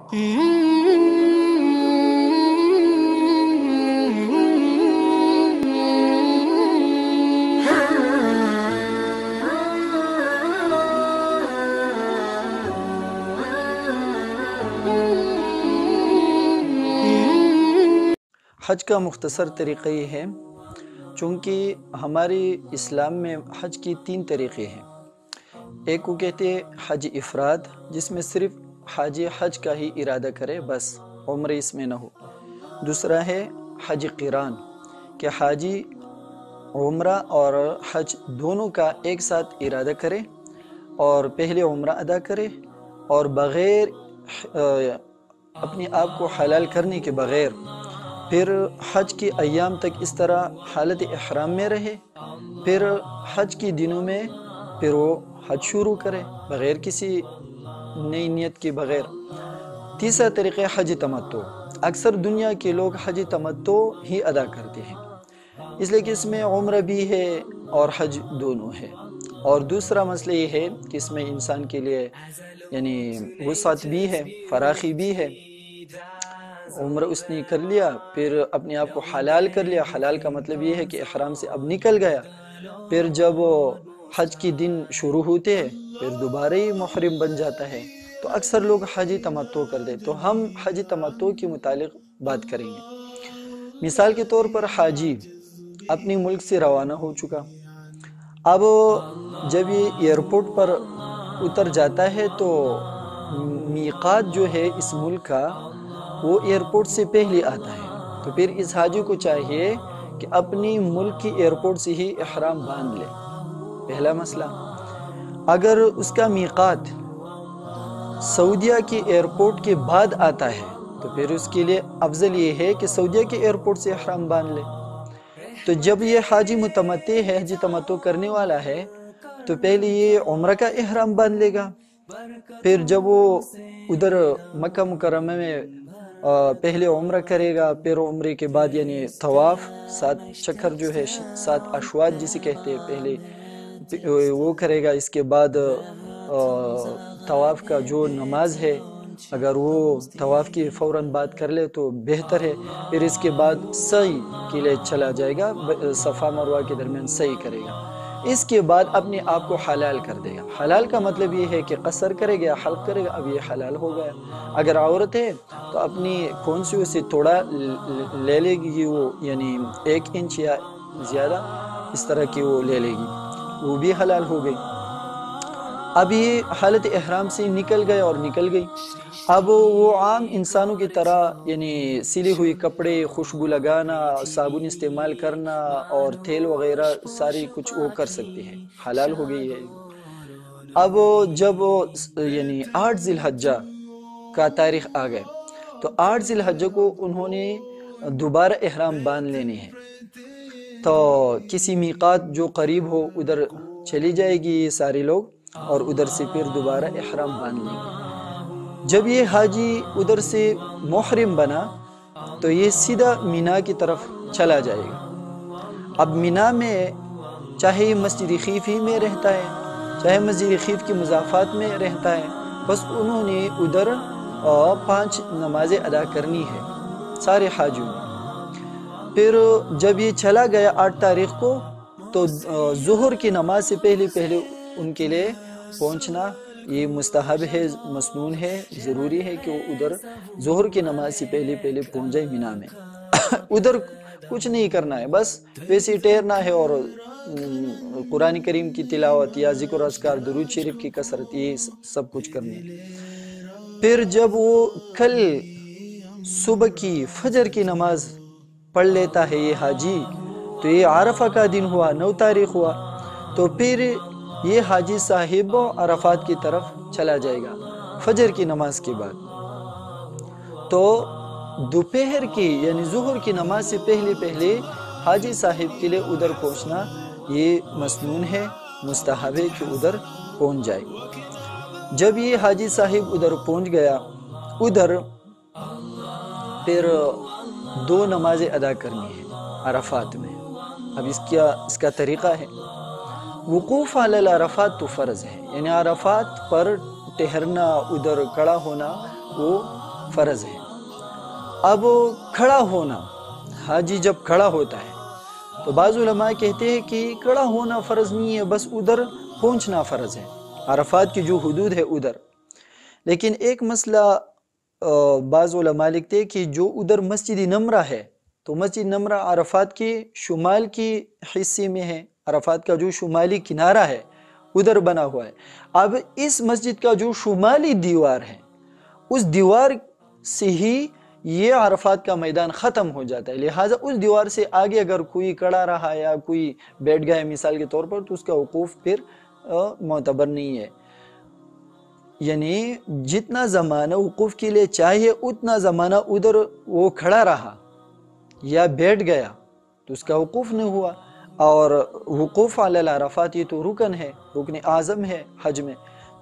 حج کا مختصر طریقہ یہ ہے، چونکہ ہمارے اسلام میں حج کی 3 طریقے ہیں۔ ایک کو کہتے ہیں حج افراد، جس میں صرف حاجی حج کا ہی ارادہ کرے، بس عمرے اس میں نہ ہو۔ دوسرا ہے حج قران، کہ حاجی عمرہ اور حج دونوں کا ایک ساتھ ارادہ کرے اور پہلے عمرہ ادا کرے اور بغیر اپنے آپ کو حلال کرنے کے بغیر پھر حج کے ایام تک اس طرح حالت احرام میں رہے، پھر حج کے دنوں میں پھر وہ حج شروع کرے بغیر کسی نئی نیت کے بغیر۔ تیسرا طریقہ حج تمتع، اکثر دنیا کے لوگ حج تمتع ہی ادا کرتے ہیں، اس لیے کہ اس میں عمرہ بھی ہے اور حج دونوں ہے۔ اور دوسرا مسئلہ یہ ہے کہ اس میں انسان کے لیے یعنی وسعت بھی ہے، فراخی بھی ہے۔ عمرہ اس نے کر لیا، پھر اپنے آپ کو حلال کر لیا۔ حلال کا مطلب یہ ہے کہ احرام سے اب نکل گیا، پھر جب حج کی دن شروع ہوتے ہیں پھر دوبارہ ہی محرم بن جاتا ہے۔ تو اکثر لوگ حج تمتع کر دیں، تو ہم حج تمتع کے متعلق بات کریں گے۔ مثال کے طور پر حاجی اپنے ملک سے روانہ ہو چکا، اب جب یہ ایئرپورٹ پر اتر جاتا ہے تو میقات جو ہے اس ملک کا وہ ایئرپورٹ سے پہلے آتا ہے، تو پھر اس حاجی کو چاہیے کہ اپنی ملک کی ایئرپورٹ سے ہی احرام باندھ لے۔ پہلا مسئلہ، اگر اس کا میقات سعودیہ کے ایئرپورٹ کے بعد آتا ہے تو پھر اس کے لیے افضل یہ ہے کہ سعودیہ کے ایئرپورٹ سے احرام باندھ لے۔ تو جب یہ حاجی متمتع ہے، حج تمتع کرنے والا ہے، تو پہلے یہ عمرہ کا احرام باندھ لے گا، پھر جب وہ ادھر مکہ مکرمہ میں پہلے عمرہ کرے گا، پھر عمرے کے بعد یعنی طواف 7 چکر جو ہے 7 اشواط جسے کہتے ہیں پہلے وہ کرے گا۔ اس کے بعد طواف کا جو نماز ہے اگر وہ طواف کی فوراً بات کر لے تو بہتر ہے، پھر اس کے بعد سعی کے لیے چلا جائے گا، صفا مروہ کے درمیان سعی کرے گا۔ اس کے بعد اپنے آپ کو حلال کر دے گا۔ حلال کا مطلب یہ ہے کہ قصر کرے گا، حلق کرے گا، اب یہ حلال ہو گیا۔ اگر عورت ہے تو اپنی کون سی اسے توڑا لے لے گی، وہ یعنی 1 انچ یا زیادہ اس طرح کی وہ لے لے گی، وہ بھی حلال ہو گئی۔ اب یہ حالت احرام سے نکل گئے اور نکل گئی، اب وہ عام انسانوں کی طرح یعنی سلے ہوئے کپڑے، خوشبو لگانا، صابن استعمال کرنا اور تیل وغیرہ ساری کچھ وہ کر سکتے ہیں، حلال ہو گئی ہے۔ اب جب یعنی 8 ذی الحجہ کا تاریخ آ گئے تو 8 ذی الحجہ کو انہوں نے دوبارہ احرام باندھ لینے ہیں، تو کسی میقات جو قریب ہو ادھر چلی جائے گی یہ سارے لوگ اور ادھر سے پھر دوبارہ احرام باندھ لیں گے۔ جب یہ حاجی ادھر سے محرم بنا تو یہ سیدھا مینا کی طرف چلا جائے گا۔ اب مینا میں چاہے مسجد خیف ہی میں رہتا ہے، چاہے مسجد خیف کی مضافات میں رہتا ہے، بس انہوں نے ادھر 5 نمازیں ادا کرنی ہے سارے حاجیوں نے۔ پھر جب یہ چلا گیا 8 تاریخ کو تو ظہر کی نماز سے پہلے ان کے لیے پہنچنا یہ مستحب ہے، مسنون ہے، ضروری ہے کہ وہ ادھر ظہر کی نماز سے پہلے پہنچ جائے مینا میں۔ ادھر کچھ نہیں کرنا ہے، بس ویسے ہی ٹھہرنا ہے اور قرآن کریم کی تلاوت یا ذکر اذکار، درود شریف کی کثرت، یہ سب کچھ کرنا ہے۔ پھر جب وہ کل صبح کی فجر کی نماز پڑھ لیتا ہے یہ حاجی، تو یہ عرفہ کا دن ہوا، 9 تاریخ ہوا، تو پھر یہ حاجی صاحب عرفات کی طرف چلا جائے گا فجر کی نماز کے بعد۔ تو دوپہر کی یعنی ظہر کی نماز سے پہلے حاجی صاحب کے لیے ادھر پہنچنا یہ مسنون ہے، مستحب ہے کہ ادھر پہنچ جائے۔ جب یہ حاجی صاحب ادھر پہنچ گیا، ادھر پھر 2 نمازیں ادا کرنی ہے عرفات میں۔ اب اس کا طریقہ ہے، وقوف علی العرفات تو فرض ہے، یعنی عرفات پر ٹہرنا، ادھر کھڑا ہونا وہ فرض ہے۔ اب کھڑا ہونا، حاجی جب کھڑا ہوتا ہے تو بعض علماء کہتے ہیں کہ کھڑا ہونا فرض نہیں ہے، بس ادھر پہنچنا فرض ہے، عرفات کی جو حدود ہے ادھر۔ لیکن ایک مسئلہ بعض علماء لکھتے ہیں کہ جو ادھر مسجد نمرہ ہے، تو مسجد نمرہ عرفات کے شمال کی حصے میں ہے، عرفات کا جو شمالی کنارہ ہے ادھر بنا ہوا ہے۔ اب اس مسجد کا جو شمالی دیوار ہے، اس دیوار سے ہی یہ عرفات کا میدان ختم ہو جاتا ہے، لہٰذا اس دیوار سے آگے اگر کوئی کھڑا رہا یا کوئی بیٹھ گیا ہے مثال کے طور پر، تو اس کا وقوف پھر معتبر نہیں ہے۔ یعنی جتنا زمانہ وقوف کے لیے چاہیے اتنا زمانہ ادھر وہ کھڑا رہا یا بیٹھ گیا تو اس کا وقوف نہیں ہوا۔ اور وقوف علی العرفات یہ تو رکن ہے، رکن اعظم ہے حج میں،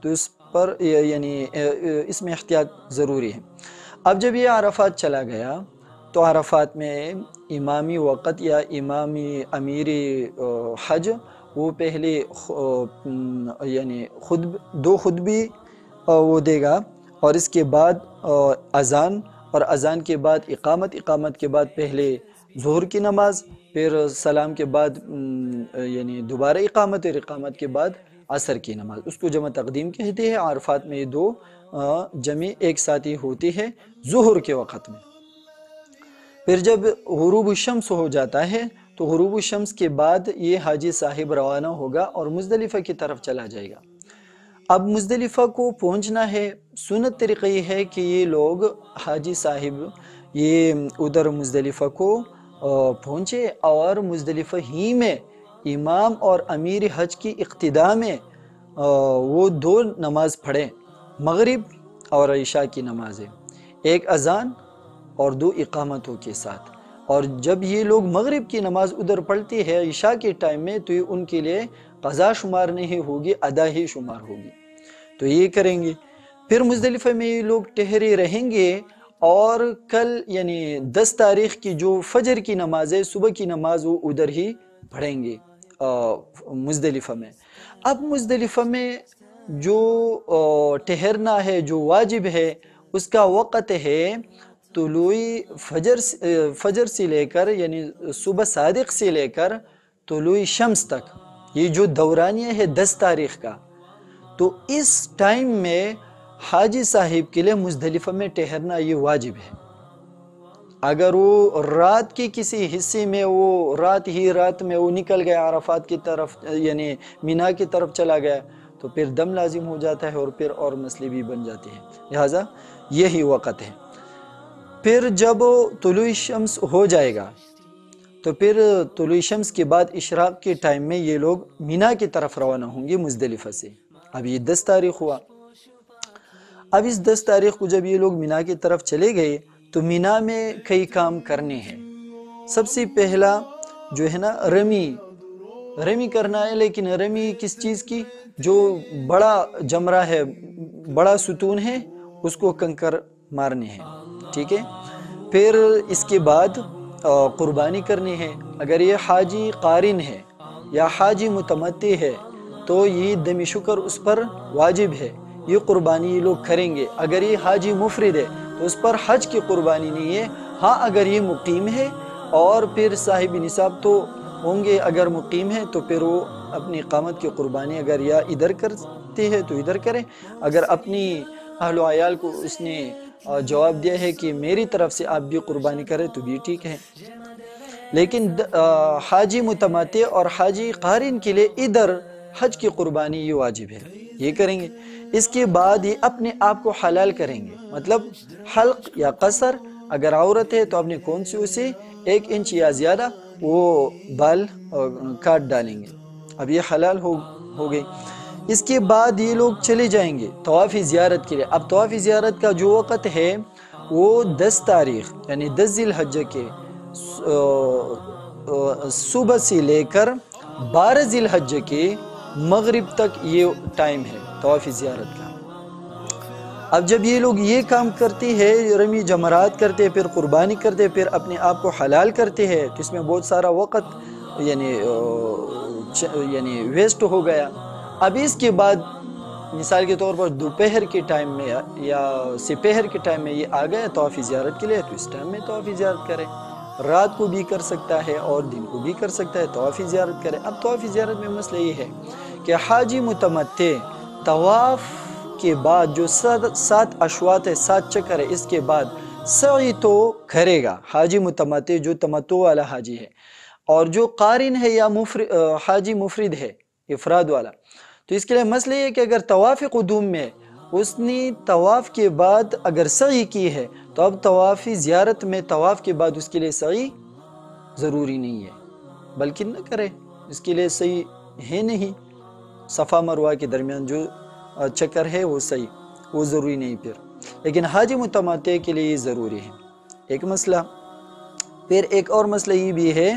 تو اس پر یعنی اس میں احتیاط ضروری ہے۔ اب جب یہ عرفات چلا گیا تو عرفات میں امامی وقت یا امامی امیری حج وہ پہلے یعنی دو خطبے وہ دے گا، اور اس کے بعد اذان، اور اذان کے بعد اقامت کے بعد پہلے ظہر کی نماز، پھر سلام کے بعد یعنی دوبارہ اقامت، اور اقامت کے بعد عصر کی نماز، اس کو جمع تقدیم کہتے ہیں۔ عرفات میں یہ دو جمع ایک ساتھ ہی ہوتی ہے ظہر کے وقت میں۔ پھر جب غروب الشمس ہو جاتا ہے تو غروب الشمس کے بعد یہ حاجی صاحب روانہ ہوگا اور مزدلفہ کی طرف چلا جائے گا۔ اب مزدلفہ کو پہنچنا ہے، سنت طریقہ یہ ہے کہ یہ لوگ حاجی صاحب یہ ادھر مزدلفہ کو پہنچے اور مزدلفہ ہی میں امام اور امیر حج کی اقتداء میں وہ دو نماز پڑھیں، مغرب اور عشاء کی نمازیں، ایک اذان اور دو اقامتوں کے ساتھ۔ اور جب یہ لوگ مغرب کی نماز ادھر پڑھتی ہے عشاء کے ٹائم میں، تو یہ ان کے لیے قضا شمار نہیں ہوگی، ادا ہی شمار ہوگی، تو یہ کریں گے۔ پھر مزدلفہ میں یہ لوگ ٹہرے رہیں گے، اور کل یعنی 10 تاریخ کی جو فجر کی نماز ہے، صبح کی نماز، وہ ادھر ہی پڑھیں گے مزدلفہ میں۔ اب مزدلفہ میں جو ٹہرنا ہے، جو واجب ہے، اس کا وقت ہے طلوع فجر سے لے کر یعنی صبح صادق سے لے کر طلوع شمس تک، یہ جو دورانیہ ہے 10 تاریخ کا، تو اس ٹائم میں حاجی صاحب کے لیے مزدلفہ میں ٹہرنا یہ واجب ہے۔ اگر وہ رات کی کسی حصے میں وہ رات میں وہ نکل گیا عرفات کی طرف یعنی مینا کی طرف چلا گیا تو پھر دم لازم ہو جاتا ہے، اور پھر اور مسئلے بھی بن جاتے ہیں، لہٰذا یہی وقت ہے۔ پھر جب طلوع شمس ہو جائے گا تو پھر طلوع شمس کے بعد اشراق کے ٹائم میں یہ لوگ مینا کی طرف روانہ ہوں گے مزدلفہ سے۔ اب یہ 10 تاریخ ہوا۔ اب اس 10 تاریخ کو جب یہ لوگ مینا کی طرف چلے گئے تو مینا میں کئی کام کرنے ہیں۔ سب سے پہلا جو ہے نا رمی کرنا ہے، لیکن رمی کس چیز کی؟ جو بڑا جمرہ ہے، بڑا ستون ہے، اس کو کنکر مارنے ہیں، ٹھیک ہے۔ پھر اس کے بعد قربانی کرنی ہے۔ اگر یہ حاجی قارن ہے یا حاجی متمتع ہے تو یہ دم شکر اس پر واجب ہے، یہ قربانی یہ لوگ کریں گے۔ اگر یہ حاجی مفرد ہے تو اس پر حج کی قربانی نہیں ہے۔ ہاں اگر یہ مقیم ہے اور پھر صاحب نصاب تو ہوں گے، اگر مقیم ہے تو پھر وہ اپنی اقامت کی قربانی اگر یا ادھر کرتے ہیں تو ادھر کریں، اگر اپنی اہل و عیال کو اس نے جواب دیا ہے کہ میری طرف سے آپ بھی قربانی کریں تو بھی ٹھیک ہے۔ لیکن حاجی متمتع اور حاجی قارن کے لیے ادھر حج کی قربانی یہ واجب ہے، یہ کریں گے۔ اس کے بعد یہ اپنے آپ کو حلال کریں گے، مطلب حلق یا قصر، اگر عورت ہے تو اپنے کون سے اسے 1 انچ یا زیادہ وہ بال کاٹ ڈالیں گے۔ اب یہ حلال ہو گئی۔ اس کے بعد یہ لوگ چلے جائیں گے طواف زیارت کے لیے۔ اب طواف زیارت کا جو وقت ہے وہ 10 تاریخ یعنی 10 ذی الحجہ کے صبح سے لے کر 12 ذی الحجہ کے مغرب تک یہ ٹائم ہے طواف زیارت کا۔ اب جب یہ لوگ یہ کام کرتے ہیں، رمی جمرات کرتے، پھر قربانی کرتے، پھر اپنے آپ کو حلال کرتے ہیں، تو اس میں بہت سارا وقت یعنی ویسٹ ہو گیا۔ اب اس کے بعد مثال کے طور پر دوپہر کے ٹائم میں یا سپہر کے ٹائم میں یہ آ گیا طواف زیارت کے لیے، تو اس ٹائم میں طواف زیارت کرے، رات کو بھی کر سکتا ہے اور دن کو بھی کر سکتا ہے، طواف زیارت کرے۔ اب طواف زیارت میں مسئلہ یہ ہے کہ حاجی متمتع طواف کے بعد جو 7 اشواط ہے، 7 چکر ہے، اس کے بعد سعی تو کرے گا حاجی متمتع جو تمتع والا حاجی ہے، اور جو قارن ہے یا حاجی مفرد ہے افراد والا، تو اس کے لیے مسئلہ یہ ہے کہ اگر طواف قدوم میں اس نے طواف کے بعد اگر سعی کی ہے تو اب طواف زیارت میں طواف کے بعد اس کے لیے سعی ضروری نہیں ہے، بلکہ نہ کرے، اس کے لیے سعی ہے نہیں، صفا مروہ کے درمیان جو چکر ہے وہ سعی وہ ضروری نہیں پھر، لیکن حاجی متمتع کے لیے یہ ضروری ہے، ایک مسئلہ۔ پھر ایک اور مسئلہ یہ بھی ہے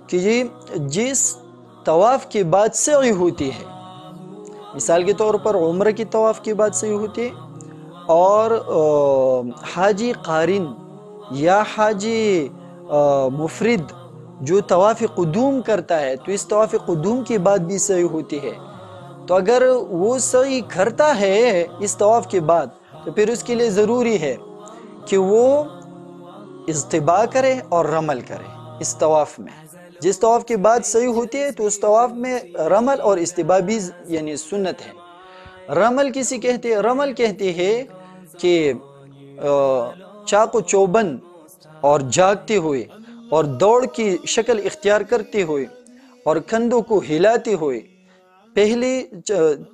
کہ جس طواف کے بعد سعی ہوتی ہے، مثال کے طور پر عمرہ کی طواف کے بعد سعی ہوتی ہے، اور حاجی قارن یا حاجی مفرد جو طواف قدوم کرتا ہے تو اس طواف قدوم کے بعد بھی سعی ہوتی ہے، تو اگر وہ سعی کرتا ہے اس طواف کے بعد تو پھر اس کے لیے ضروری ہے کہ وہ اجتباء کرے اور رمل کرے اس طواف میں۔ جس طواف کے بعد سعی ہوتی ہے تو اس طواف میں رمل اور اجتباء بھی یعنی سنت ہے۔ رمل کسی کہتے ہیں؟ رمل کہتے ہیں کہ چاق و چوبند اور جاگتے ہوئے اور دوڑ کی شکل اختیار کرتے ہوئے اور کندھوں کو ہلاتے ہوئے پہلے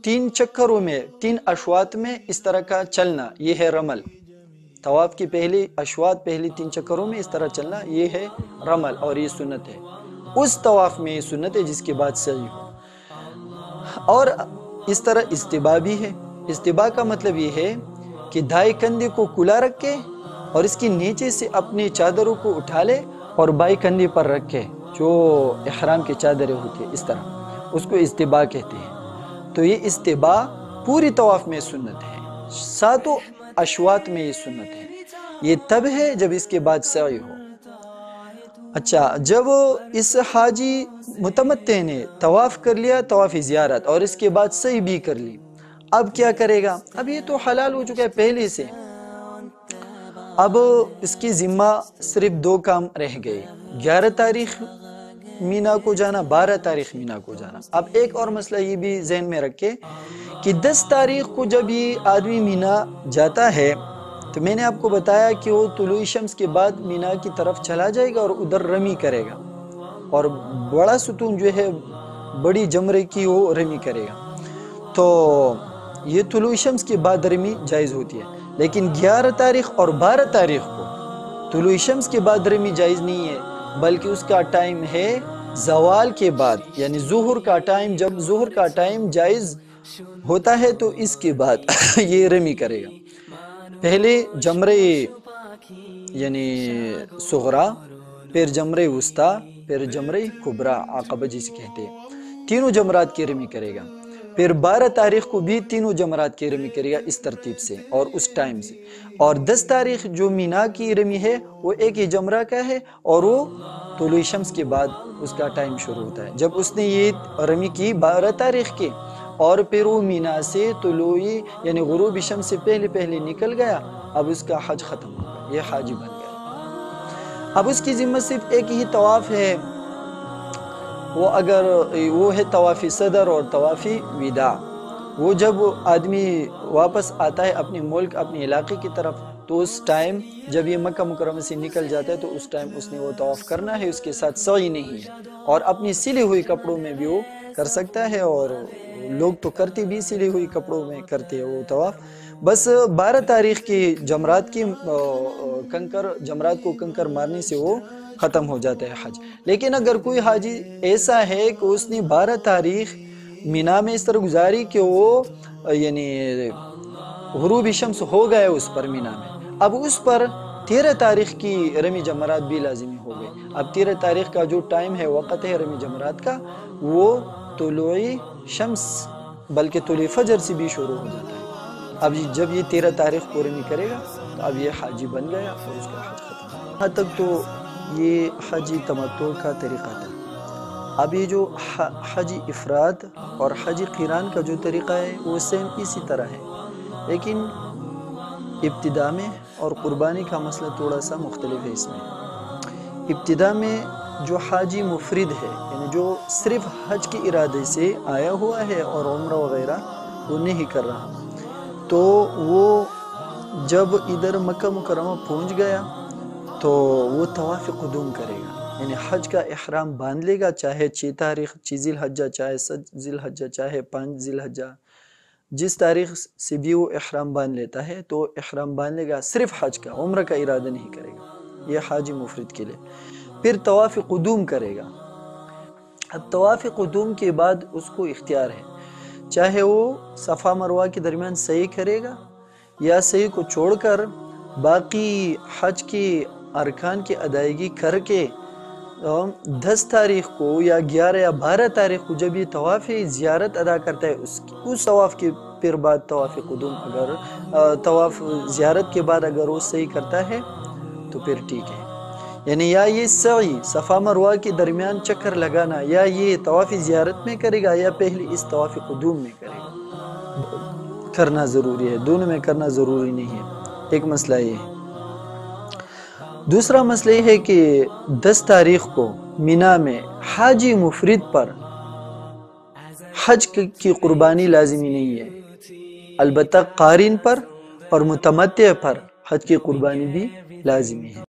3 چکروں میں 3 اشواط میں اس طرح کا چلنا، یہ ہے رمل۔ طواف کی پہلی اشواط پہلی 3 چکروں میں اس طرح چلنا، یہ ہے رمل، اور یہ سنت ہے۔ اس طواف میں یہ سنت ہے جس کے بعد سعی ہو۔ اور اس طرح اجتباء بھی ہے۔ اجتباء کا مطلب یہ ہے کہ دائیں کندھے کو کھلا رکھے اور اس کے نیچے سے اپنے چادروں کو اٹھا لے اور بائیں کندھے پر رکھے، جو احرام کی چادریں ہوتی ہیں، اس طرح اس کو اجتباء کہتے ہیں۔ تو یہ اجتباء پوری طواف میں سنت ہے، 7 اشواط میں یہ سنت ہے۔ یہ تب ہے جب اس کے بعد سعی ہو۔ اچھا، جب اس حاجی متمتع نے طواف کر لیا، طواف زیارت، اور اس کے بعد سعی بھی کر لی، اب کیا کرے گا؟ اب یہ تو حلال ہو چکا ہے پہلے سے، اب اس کی ذمہ صرف 2 کام رہ گئے، 11 تاریخ مینا کو جانا، 12 تاریخ مینا کو جانا۔ اب ایک اور مسئلہ یہ بھی ذہن میں رکھے کہ 10 تاریخ کو جب یہ آدمی مینا جاتا ہے تو میں نے آپ کو بتایا کہ وہ طلوع شمس کے بعد مینا کی طرف چلا جائے گا اور ادھر رمی کرے گا، اور بڑا ستون جو ہے بڑی جمرے کی وہ رمی کرے گا، تو یہ طلوع شمس کے بعد رمی جائز ہوتی ہے۔ لیکن 11 تاریخ اور 12 تاریخ کو طلوع شمس کے بعد رمی جائز نہیں ہے، بلکہ اس کا ٹائم ہے زوال کے بعد، یعنی ظہر کا ٹائم۔ جب ظہر کا ٹائم جائز ہوتا ہے تو اس کے بعد یہ رمی کرے گا۔ پہلے جمرے یعنی صغرا، پھر جمرے وسطیٰ، پھر جمرے کبریٰ، عقبہ جسے کہتے ہیں، تینوں جمرات کی رمی کرے گا۔ پھر 12 تاریخ کو بھی تینوں جمرات کی رمی کرے گا اس ترتیب سے اور اس ٹائم سے۔ اور 10 تاریخ جو مینا کی رمی ہے وہ ایک ہی جمرہ کا ہے، اور وہ طلوع شمس کے بعد اس کا ٹائم شروع ہوتا ہے۔ جب اس نے یہ رمی کی 12 تاریخ کی اور پھر وہ مینا سے طلوع یعنی غروب شمس سے پہلے نکل گیا، اب اس کا حج ختم ہو گیا، یہ حاجی بن گیا۔ اب اس کی ذمہ صرف ایک ہی طواف ہے، وہ ہے طواف صدر اور طواف وداع۔ وہ جب آدمی واپس آتا ہے اپنے ملک، اپنے علاقے کی طرف، تو اس ٹائم جب یہ مکہ مکرمہ سے نکل جاتا ہے تو اس ٹائم اس نے وہ طواف کرنا ہے، اس کے ساتھ سعی نہیں ہے، اور اپنی سلی ہوئی کپڑوں میں بھی وہ کر سکتا ہے، اور لوگ تو کرتے بھی سلی ہوئی کپڑوں میں کرتے ہیں وہ طواف۔ بس 12 تاریخ کی جمرات کو کنکر مارنے سے وہ ختم ہو جاتا ہے حج۔ لیکن اگر کوئی حاجی ایسا ہے کہ اس نے 12 تاریخ مینا میں اس طرح گزاری کہ وہ یعنی غروب شمس ہو گئے اس پر مینا میں، اب اس پر 13 تاریخ کی رمی جمرات بھی لازمی ہو گئے۔ اب 13 تاریخ کا جو ٹائم ہے، وقت ہے رمی جمرات کا، وہ طلوع شمس بلکہ طلوع فجر سے بھی شروع ہو جاتا ہے۔ اب جب یہ 13 تاریخ کو رمی کرے گا تو اب یہ حاجی بن گیا اور اس کا حج ختم۔ یہاں تک تو یہ حج تمتع کا طریقہ تھا۔ اب یہ جو حج افراد اور حج قران کا جو طریقہ ہے وہ سیم اسی طرح ہے، لیکن ابتدا میں اور قربانی کا مسئلہ تھوڑا سا مختلف ہے۔ اس میں ابتدا میں جو حاجی مفرد ہے، یعنی جو صرف حج کے ارادے سے آیا ہوا ہے اور عمرہ وغیرہ وہ نہیں کر رہا، تو وہ جب ادھر مکہ مکرمہ پہنچ گیا تو وہ طواف قدوم کرے گا، یعنی حج کا احرام باندھ لے گا، چاہے 6 تاریخ 6 ذی الحجہ، چاہے 7 ذی الحجہ، چاہے 5 ذی الحجہ، جس تاریخ سے بھی وہ احرام باندھ لیتا ہے تو احرام باندھ لے گا، صرف حج کا، عمرہ کا ارادہ نہیں کرے گا، یہ حاجی مفرد کے لیے۔ پھر طواف قدوم کرے گا۔ اب طواف قدوم کے بعد اس کو اختیار ہے، چاہے وہ صفا مروہ کے درمیان سعی کرے گا یا سعی کو چھوڑ کر باقی حج کی ارکان کی ادائیگی کر کے 10 تاریخ کو یا 11 یا 12 تاریخ کو جب یہ طواف زیارت ادا کرتا ہے، اس طواف کے پھر بعد طواف قدوم، اگر طواف زیارت کے بعد اگر وہ صحیح کرتا ہے تو پھر ٹھیک ہے، یعنی یا یہ سعی صفا مروہ کے درمیان چکر لگانا یا یہ طواف زیارت میں کرے گا یا پہلے اس طواف قدوم میں کرے گا، کرنا ضروری ہے، دونوں میں کرنا ضروری نہیں ہے۔ ایک مسئلہ یہ ہے۔ دوسرا مسئلہ یہ ہے کہ 10 تاریخ کو مینا میں حاجی مفرد پر حج کی قربانی لازمی نہیں ہے، البتہ قارن پر اور متمتع پر حج کی قربانی بھی لازمی ہے۔